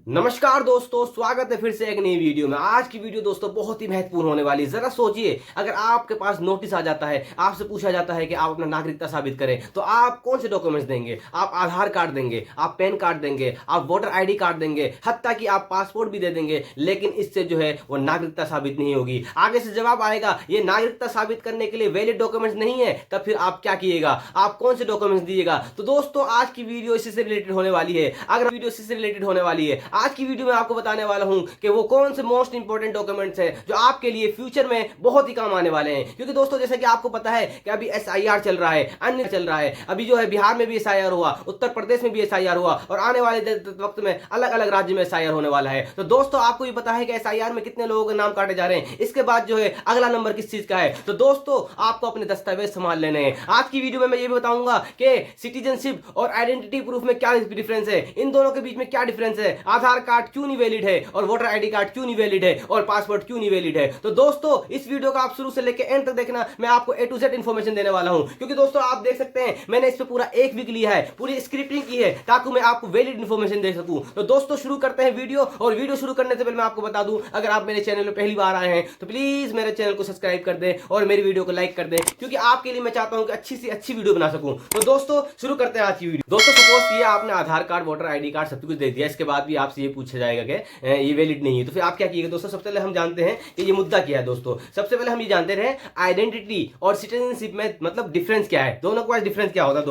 नमस्कार दोस्तों, स्वागत है फिर से एक नई वीडियो में। आज की वीडियो दोस्तों बहुत ही महत्वपूर्ण होने वाली है। जरा सोचिए, अगर आपके पास नोटिस आ जाता है, आपसे पूछा जाता है कि आप अपना नागरिकता साबित करें, तो आप कौन से डॉक्यूमेंट्स देंगे? आप आधार कार्ड देंगे, आप पैन कार्ड देंगे, आप वोटर आईडी कार्ड देंगे, हत्ता कि आप पासपोर्ट भी दे देंगे, लेकिन इससे जो है वो नागरिकता साबित नहीं होगी। आगे से जवाब आएगा ये नागरिकता साबित करने के लिए वैलिड डॉक्यूमेंट्स नहीं है, तब फिर आप क्या किएगा? आप कौन से डॉक्यूमेंट्स दीजिएगा? तो दोस्तों आज की वीडियो इसी से रिलेटेड होने वाली है। अगर वीडियो इसी से रिलेटेड होने वाली है, आज की वीडियो में आपको बताने वाला हूं कि वो कौन से मोस्ट इंपोर्टेंट डॉक्यूमेंट्स हैं जो आपके लिए फ्यूचर में बहुत ही काम आने वाले हैं। क्योंकि दोस्तों जैसे कि आपको पता है कि अभी एसआईआर चल रहा है, अन्य चल रहा है, अभी जो है बिहार में भी एसआईआर हुआ, उत्तर प्रदेश में भी एसआईआर हुआ और आने वाले वक्त में अलग अलग राज्य में एसआईआर होने वाला है। तो दोस्तों आपको ये पता है कि एसआईआर में कितने लोगों के नाम काटे जा रहे हैं, इसके बाद जो है अगला नंबर किस चीज का है। तो दोस्तों आपको अपने दस्तावेज संभाल लेने हैं। आज की वीडियो में मैं ये भी बताऊंगा कि सिटीजनशिप और आइडेंटिटी प्रूफ में क्या डिफरेंस है, इन दोनों के बीच में क्या डिफरेंस है, आधार कार्ड क्यों नहीं वैलिड है और वोटर आईडी कार्ड क्यों नहीं वैलिड है और पासपोर्ट क्यों नहीं वैलिड है। तो दोस्तों इस वीडियो को आप शुरू से लेकर एंड तक देखना, मैं आपको ए टू जेड इंफॉर्मेशन देने वाला हूं। क्योंकि दोस्तों आप देख सकते हैं मैंने इस पे पूरा एक वीक लिया है, पूरी स्क्रिप्टिंग की है ताकि मैं आपको वैलिड इंफॉर्मेशन दे सकूं। तो दोस्तों शुरू करते हैं वीडियो। और वीडियो शुरू करने से पहले मैं आपको बता दूं, अगर आप मेरे चैनल में पहली बार आए हैं तो प्लीज मेरे चैनल को सब्सक्राइब कर दें और मेरी वीडियो को लाइक कर दें, क्योंकि आपके लिए मैं चाहता हूं कि अच्छी से अच्छी वीडियो बना सकूं। तो दोस्तों शुरू करते हैं आज की वीडियो। दोस्तों सपोज किया आपने आधार कार्ड, वोटर आईडी कार्ड सब कुछ दे दिया, इसके बाद भी आपसे ये पूछा जाएगा कि ये वैलिड नहीं है, तो फिर आप क्या कीजिएगा? दोस्तों सबसे पहले हम जानते हैं कि ये मुद्दा क्या है। दोस्तों सबसे पहले हम ये जानते रहे आइडेंटिटी और सिटीजनशिप में मतलब डिफरेंस क्या है, दोनों का डिफरेंस क्या होता है।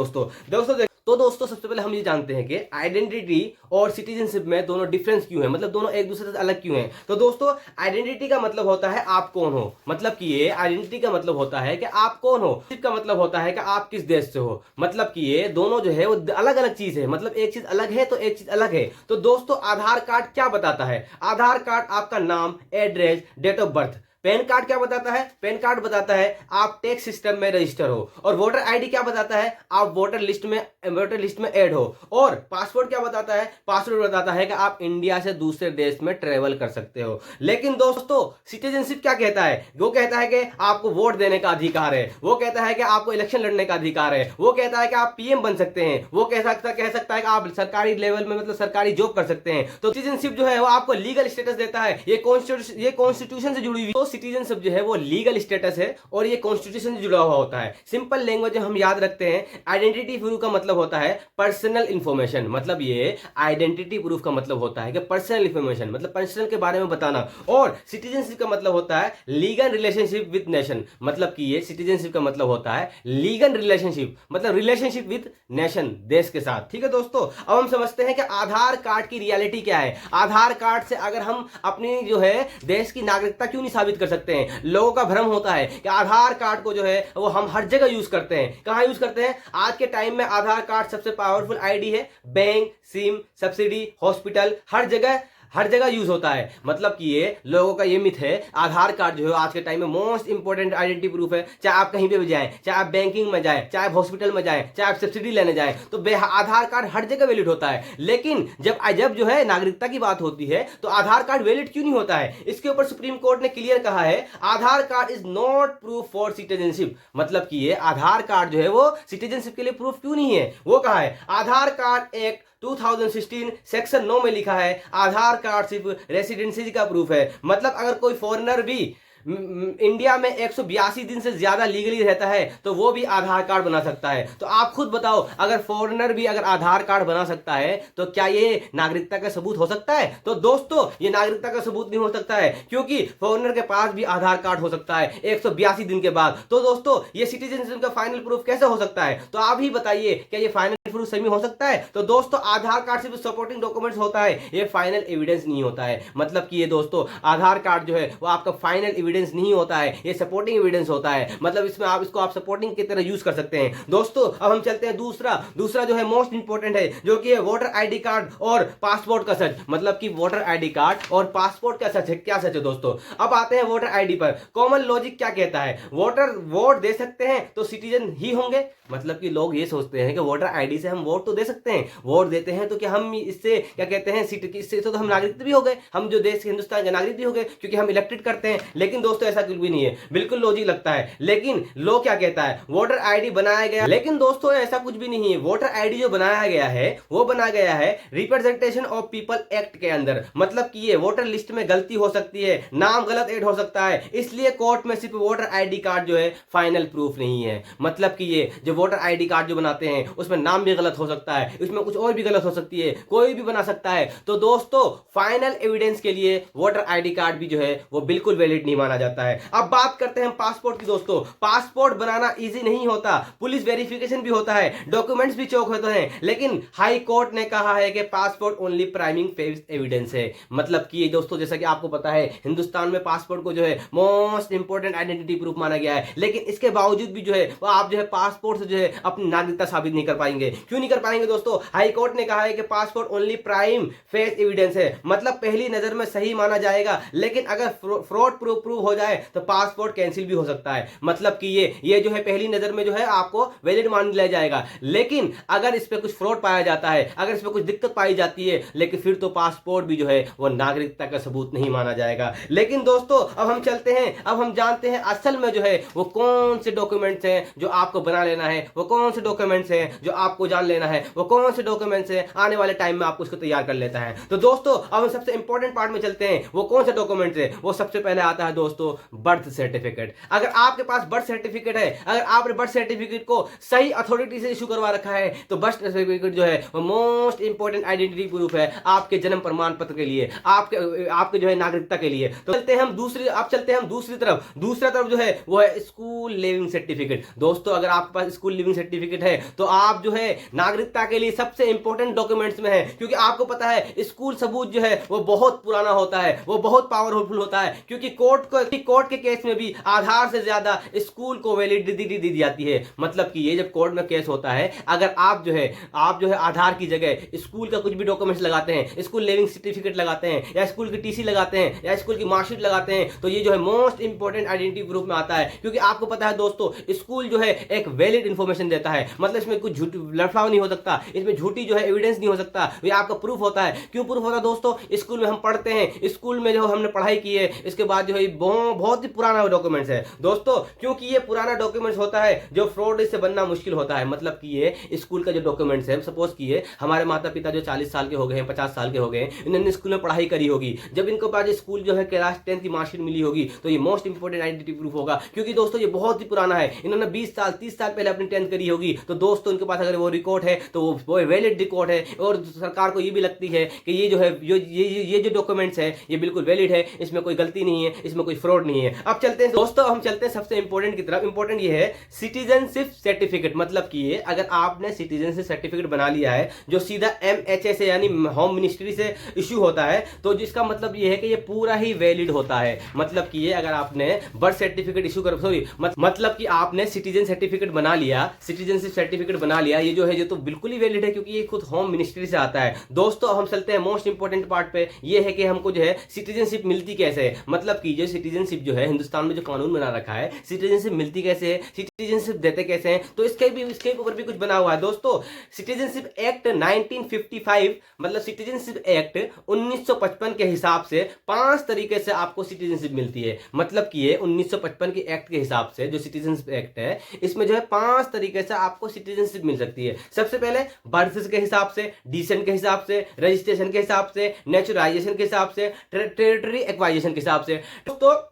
दोस्तों सबसे पहले हम ये जानते हैं कि आइडेंटिटी और सिटीजनशिप में दोनों डिफरेंस क्यों है, मतलब दोनों एक दूसरे से अलग क्यों हैं। तो दोस्तों आइडेंटिटी का मतलब होता है आप कौन हो, मतलब कि ये आइडेंटिटी का मतलब होता है कि आप कौन हो। सिटीजनशिप का मतलब होता है कि आप किस देश से हो, मतलब कि ये दोनों जो है वो अलग अलग चीज है, मतलब एक चीज अलग है तो एक चीज अलग है। तो दोस्तों आधार कार्ड क्या बताता है? आधार कार्ड आपका नाम, address, date of birth. PAN card क्या बताता है? पैन कार्ड बताता है आप टैक्स सिस्टम में रजिस्टर हो। और वोटर आईडी क्या बताता है? आप वोटर लिस्ट में ऐड हो। और पासपोर्ट क्या बताता है? पासपोर्ट बताता है कि आप इंडिया से दूसरे देश में ट्रेवल कर सकते हो। लेकिन दोस्तों सिटीजनशिप क्या कहता है? वो कहता है कि आपको वोट देने का अधिकार है, वो कहता है कि आपको इलेक्शन लड़ने का अधिकार है, वो कहता है कि आप पीएम बन सकते हैं, वो कह सकता है कि आप सरकारी लेवल में मतलब सरकारी जॉब कर सकते हैं। तो सिटीजनशिप जो है वो आपको लीगल स्टेटस देता है, ये कॉन्स्टिट्यूशन से जुड़ी हुई। सिटीजनशिप जो है वो लीगल स्टेटस है और ये कॉन्स्टिट्यूशन से जुड़ा हुआ होता है। सिंपल लैंग्वेज हम याद रखते हैं, आइडेंटिटी प्रूफ का मतलब होता है पर्सनल इंफॉर्मेशन, मतलब ये आइडेंटिटी प्रूफ का मतलब होता है कि पर्सनल इंफॉर्मेशन मतलब पर्सनल के बारे में बताना। और सिटीजनशिप का मतलब होता है लीगल रिलेशनशिप विद नेशन, मतलब कि ये सिटीजनशिप का मतलब होता है लीगल रिलेशनशिप, मतलब रिलेशनशिप विद नेशन, देश के साथ। ठीक है दोस्तों, अब हम समझते हैं कि आधार कार्ड की रियलिटी क्या है। आधार कार्ड से अगर हम अपनी जो है देश की नागरिकता क्यों नहीं साबित कर सकते हैं? लोगों का भ्रम होता है कि आधार कार्ड को जो है वो हम हर जगह यूज करते हैं। कहां यूज करते हैं? आज के टाइम में आधार कार्ड सबसे पावरफुल आईडी है। बैंक, सिम, सब्सिडी, हॉस्पिटल, हर जगह यूज होता है। मतलब कि ये लोगों का ये मिथ है, आधार कार्ड जो है आज के टाइम में मोस्ट इंपोर्टेंट आइडेंटिटी प्रूफ है। चाहे आप कहीं पे भी जाएं, चाहे आप बैंकिंग में जाएं, चाहे आप हॉस्पिटल में जाएं, चाहे आप सब्सिडी लेने जाएं, तो आधार कार्ड हर जगह वैलिड होता है। लेकिन जब जो है नागरिकता की बात होती है तो आधार कार्ड वैलिड क्यों नहीं होता है? इसके ऊपर सुप्रीम कोर्ट ने क्लियर कहा है, Aadhaar card is not proof for citizenship. मतलब कि ये आधार कार्ड जो है वो सिटीजनशिप के लिए प्रूफ क्यों नहीं है? वो कहा है आधार कार्ड एक्ट 2016 सेक्शन 9 में लिखा है आधार कार्ड सिर्फ रेसिडेंसी का प्रूफ है। मतलब अगर कोई फॉरेनर भी इंडिया में 182 दिन से ज्यादा लीगली रहता है तो वो भी आधार कार्ड बना सकता है। तो आप खुद बताओ, अगर फॉरेनर भी अगर आधार कार्ड बना सकता है तो क्या ये नागरिकता का सबूत हो सकता है? तो दोस्तों ये नागरिकता का सबूत नहीं हो सकता है, क्योंकि फॉरेनर के पास भी आधार कार्ड हो सकता है 182 दिन के बाद। तो दोस्तों ये सिटीजनशिप का फाइनल प्रूफ कैसे हो सकता है? तो आप ही बताइए, क्या ये फाइनल प्रूफ सही हो सकता है? तो दोस्तों आधार कार्ड सिर्फ सपोर्टिंग डॉक्यूमेंट्स होता है, ये फाइनल एविडेंस नहीं होता है। मतलब कि ये दोस्तों आधार कार्ड जो है वो आपका फाइनल एविडेंस नहीं होता है, ये सपोर्टिंग एविडेंस होता है। मतलब इसमें आप इसको सपोर्टिंग की तरह यूज कर सकते हैं। दोस्तों अब हम चलते हैं दूसरा जो है मोस्ट इंपोर्टेंट है, जो कि है वोटर आईडी कार्ड और पासपोर्ट का सच। मतलब कि वोटर आईडी कार्ड और पासपोर्ट का सच है, क्या सच है दोस्तों? अब आते हैं वोटर आईडी पर। कॉमन लॉजिक क्या कहता है? वोटर वोट दे सकते हैं तो सिटीजन ही होंगे। मतलब कि लोग ये सोचते हैं कि वोटर आईडी से हम वोट तो दे सकते हैं, वोट देते हैं तो क्या हम इससे क्या कहते हैं इससे तो हम नागरिक भी हो गए, हम जो देश के हिंदुस्तान के नागरिक भी हो गए, क्योंकि हम इलेक्टेड करते हैं। लेकिन दोस्तों ऐसा कुछ भी नहीं है, बिल्कुल लॉजिक लगता है। लेकिन लॉ क्या कहता है, वोटर आईडी बनाया गया, लेकिन दोस्तों ऐसा कुछ भी नहीं है। वोटर आईडी जो बनाया गया है वो बनाया गया है रिप्रेजेंटेशन ऑफ पीपल एक्ट के अंदर। मतलब कि ये वोटर लिस्ट में गलती हो सकती है, नाम गलत ऐड हो सकता है, इसलिए कोर्ट में सिर्फ वोटर आईडी कार्ड जो है फाइनल प्रूफ नहीं है। मतलब कि ये जो वोटर आईडी कार्ड जो बनाते हैं उसमें नाम भी गलत हो सकता है, उसमें कुछ और भी गलत हो सकती है, कोई भी बना सकता है। तो दोस्तों फाइनल एविडेंस के लिए वोटर आईडी कार्ड भी जो है वो बिल्कुल वैलिड नहीं माना जाता है। अब बात करते हैं पासपोर्ट की। दोस्तों पासपोर्ट बनाना इजी नहीं होता, पुलिस वेरिफिकेशन भी होता है, डॉक्यूमेंट्स भी चेक होते हैं, लेकिन हाई कोर्ट ने कहा है कि passport only priming face evidence है। मतलब कि दोस्तों जैसा कि आपको पता है हिंदुस्तान में पासपोर्ट को जो है मोस्ट इंपोर्टेंट आइडेंटिटी प्रूफ माना गया है, लेकिन इसके बावजूद भी जो है वो आप जो है पासपोर्ट से जो है अपनी नागरिकता साबित नहीं कर पाएंगे। क्यों नहीं कर पाएंगे दोस्तों? हाई कोर्ट ने कहा है कि passport only prima facie evidence है, मतलब पहली नजर में सही माना जाएगा, लेकिन अगर फ्रॉड प्रूव हो जाए तो पासपोर्ट कैंसिल भी हो सकता है। मतलब कि ये जो है पहली नजर में जो है आपको वैलिड मान लिया जाएगा, लेकिन अगर इस पे कुछ फ्रॉड पाया जाता है, अगर इस पे कुछ दिक्कत पाई जाती है, लेकिन फिर तो पासपोर्ट भी जो है वो नागरिकता का सबूत नहीं माना जाएगा। लेकिन दोस्तों अब हम चलते हैं, अब हम जानते हैं असल में जो है वो कौन से डॉक्यूमेंट्स हैं जो आपको बना लेना है, वो कौन से डॉक्यूमेंट्स हैं जो आपको जान लेना है, वो कौन से डॉक्यूमेंट्स हैं आने वाले टाइम में आपको उसको तैयार कर लेता है। तो दोस्तों अब हम सबसे इंपॉर्टेंट पार्ट में चलते हैं, वो कौन से डॉक्यूमेंट्स है। वो सबसे पहले आता है दोस्तों बर्थ सर्टिफिकेट। अगर आपके पास बर्थ सर्टिफिकेट है, अगर आपने बर्थ सर्टिफिकेट को सही अथॉरिटी से इशू करवा रखा है, तो बर्थ सर्टिफिकेट जो है वो मोस्ट इंपॉर्टेंट आइडेंटिटी प्रूफ है आपके जन्म प्रमाण पत्र के लिए, आपके जो है नागरिकता के लिए। तो चलते हैं हम दूसरी तरफ। दूसरा तरफ जो है वो है स्कूल लिविंग सर्टिफिकेट। दोस्तों अगर आपके पास स्कूल लिविंग सर्टिफिकेट है तो आप जो है नागरिकता के लिए सबसे इंपॉर्टेंट डॉक्यूमेंट्स में है, क्योंकि आपको पता है स्कूल सबूत जो है वो बहुत पुराना होता है, वो बहुत पावरफुल होता है, क्योंकि कोर्ट के केस में भी आधार से ज्यादा स्कूल को वैलिडिटी दी जाती है। मतलब कि ये जब कोर्ट में केस होता है, अगर आप जो है आधार की जगह स्कूल का कुछ भी डॉक्यूमेंट्स लगाते हैं, स्कूल लिविंग सर्टिफिकेट लगाते हैं, या स्कूल की टीसी लगाते हैं, या स्कूल की मार्कशीट लगाते हैं, तो ये जो है मोस्ट इंपॉर्टेंट आइडेंटिटी प्रूफ में आता है। क्योंकि आपको पता है दोस्तों स्कूल जो है एक वैलिड इंफॉर्मेशन देता है, मतलब इसमें कुछ लफड़ा नहीं हो सकता, इसमें झूठी जो है एविडेंस नहीं हो सकता, ये आपका प्रूफ होता है। क्यों प्रूफ होता है दोस्तों? स्कूल में हम पढ़ते हैं, स्कूल में जो हमने पढ़ाई की है, इसके बाद जो है बहुत ही पुराना डॉक्यूमेंट्स है दोस्तों, क्योंकि ये पुराना डॉक्यूमेंट्स होता है जो फ्रॉड से बनना मुश्किल होता है। मतलब कि ये स्कूल का जो डॉक्यूमेंट्स है, सपोज किए हमारे माता पिता जो 40 साल के हो गए हैं, 50 साल के हो गए हैं, इन्होंने स्कूल में पढ़ाई करी होगी, जब इनको पास स्कूल जो है क्लास 10 की मार्कशीट मिली होगी, तो ये मोस्ट इंपोर्टेंट आइडेंटिटी प्रूफ होगा। क्योंकि दोस्तों ये बहुत ही पुराना है, इन्होंने 20 साल 30 साल पहले अपनी 10th करी होगी, तो दोस्तों इनके पास अगर वो रिकॉर्ड है तो वो वैलिड रिकॉर्ड है, और सरकार को ये भी लगती है कि ये जो है ये जो डॉक्यूमेंट्स है ये बिल्कुल वैलिड है, इसमें कोई गलती नहीं है, इसमें कोई फ्रॉड नहीं है। अब चलते हैं दोस्तों, हम चलते हैं सबसे इंपॉर्टेंट की तरफ। इंपॉर्टेंट ये है सिटीजनशिप सर्टिफिकेट। मतलब कि ये अगर आपने सिटीजनशिप सर्टिफिकेट बना लिया है जो सीधा MHA से यानी होम मिनिस्ट्री से इशू होता है, तो जिसका मतलब ये है कि ये पूरा ही वैलिड होता है। मतलब कि ये अगर आपने बर्थ सर्टिफिकेट इशू कर मतलब कि आपने सिटीजन सर्टिफिकेट बना लिया, सिटीजनशिप सर्टिफिकेट बना लिया, ये जो है ये तो बिल्कुल ही वैलिड है, क्योंकि ये खुद होम मिनिस्ट्री से आता है। दोस्तों हम चलते हैं मोस्ट इंपोर्टेंट पार्ट पे, ये है कि हमको जो है सिटीजनशिप मिलती कैसे है। मतलब कि जो सिटीजनशिप जो है हिंदुस्तान में जो कानून बना रखा है, सिटीजनशिप मिलती कैसे है, सिटीजनशिप देते कैसे हैं, तो इसके ऊपर भी कुछ बना हुआ है। दोस्तों सिटीजनशिप एक्ट 1955 मतलब सिटीजनशिप एक्ट 1955 के हिसाब से 5 तरीके से आपको सिटीजनशिप मिलती है। मतलब कि ये 1955 के एक्ट के हिसाब से जो सिटीजनशिप एक्ट है, इसमें जो है 5 तरीके से आपको सिटीजनशिप मिल सकती है। सबसे पहले बर्थ के हिसाब से, डिसेंट के हिसाब से, रजिस्ट्रेशन के हिसाब से, नेचुरलाइजेशन के हिसाब से, टेरिटरी एक्वाइजेशन के हिसाब से। तो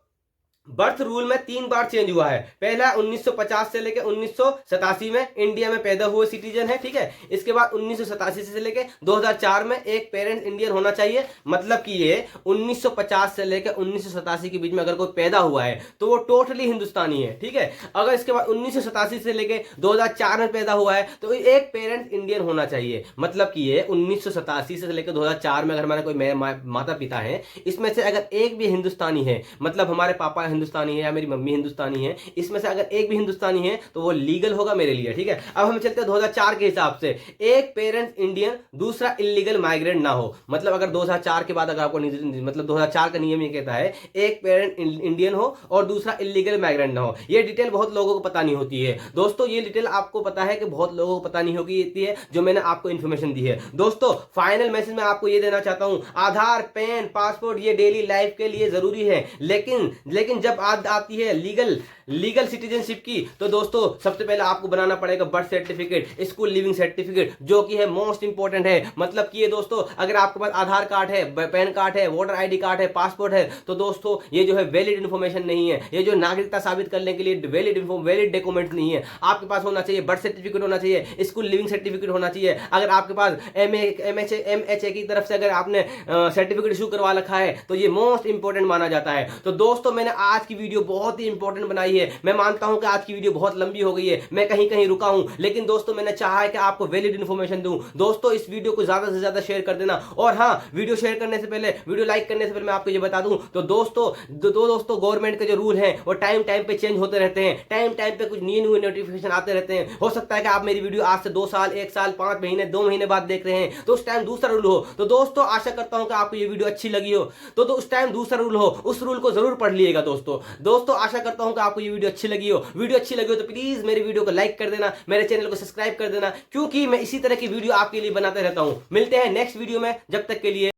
बर्थ रूल में 3 बार चेंज हुआ है। पहला 1950 से लेकर 1987 में इंडिया में पैदा हुए सिटीजन है, ठीक है। इसके बाद 1987 से लेकर 2004 में एक पेरेंट इंडियन होना चाहिए। मतलब कि ये 1950 से लेकर 1987 के बीच में अगर कोई पैदा हुआ है तो वो टोटली हिंदुस्तानी है, ठीक है। अगर इसके बाद 1987 से लेकर 2004 में पैदा हुआ है तो एक पेरेंट इंडियन होना चाहिए। मतलब कि ये 1987 से लेकर 2004 में अगर हमारे कोई माता पिता है, इसमें से अगर एक भी हिंदुस्तानी है, मतलब हमारे पापा हिंदुस्तानी है या मेरी मम्मी हिंदुस्तानी है, इसमें से अगर एक भी हिंदुस्तानी है तो वो लीगल होगा मेरे लिए, ठीक है। अब हम चलते हैं 2004 के हिसाब से, एक पेरेंट इंडियन, दूसरा इलीगल माइग्रेंट ना हो। मतलब अगर 2004 के बाद अगर आपको मतलब 2004 का नियम ये कहता है एक पेरेंट इंडियन हो और दूसरा इलीगल माइग्रेंट ना हो। ये डिटेल बहुत लोगों को पता नहीं होती है दोस्तों, ये डिटेल आपको पता है कि बहुत लोगों को पता नहीं होगी, है जो मैंने आपको इन्फॉर्मेशन दी है। दोस्तों फाइनल मैसेज में आपको ये देना चाहता हूं, आधार, पैन, पासपोर्ट ये डेली लाइफ के लिए जरूरी है, लेकिन जब आती है लीगल सिटीजनशिप की, तो दोस्तों सबसे पहले आपको बनाना पड़ेगा birth certificate, school leaving certificate, जो कि है मोस्ट इंपॉर्टेंट है। मतलब कि ये दोस्तों अगर आपके पास आधार कार्ड है, पैन कार्ड है, वोटर आईडी कार्ड है, पासपोर्ट है, तो दोस्तों ये जो है वैलिड इन्फॉर्मेशन नहीं है, ये जो नागरिकता साबित करने के लिए वैलिड डॉक्यूमेंट नहीं है। आपके पास होना चाहिए बर्थ सर्टिफिकेट होना चाहिए, स्कूल लिविंग सर्टिफिकेट होना चाहिए। अगर आपके पास MHA की तरफ से अगर आपने सर्टिफिकेट इशू करवा रखा है तो ये मोस्ट इंपॉर्टेंट माना जाता है। तो दोस्तों मैंने आज की वीडियो बहुत ही इंपॉर्टेंट बनाई है। मैं मानता हूं कि आज की वीडियो बहुत लंबी हो गई है, मैं कहीं कहीं रुका हूं, लेकिन दोस्तों मैंने चाहा है कि आपको वैलिड इंफॉर्मेशन दूं। दोस्तों इस वीडियो को ज्यादा से ज्यादा शेयर कर देना, और हाँ, वीडियो शेयर करने से पहले, वीडियो लाइक करने से पहले मैं आपको ये बता दूं, तो दोस्तों गवर्नमेंट के जो रूल हैं वो टाइम पे चेंज होते रहते हैं, टाइम पे कुछ न्यू नोटिफिकेशन आते रहते हैं। हो सकता है कि आप मेरी वीडियो आज से 2 साल, 1 साल, 5 महीने, 2 महीने बाद देख रहे हैं, तो उस टाइम दूसरा रूल हो। तो दोस्तों आशा करता हूं कि आपको ये वीडियो अच्छी लगी हो, तो उस टाइम दूसरा रूल हो, उस रूल को जरूर पढ़ लिएगा। दोस्तों आशा करता हूं कि आपको ये वीडियो अच्छी लगी हो। वीडियो अच्छी लगी हो तो प्लीज मेरी वीडियो को लाइक कर देना, मेरे चैनल को सब्सक्राइब कर देना, क्योंकि मैं इसी तरह की वीडियो आपके लिए बनाते रहता हूं। मिलते हैं नेक्स्ट वीडियो में, जब तक के लिए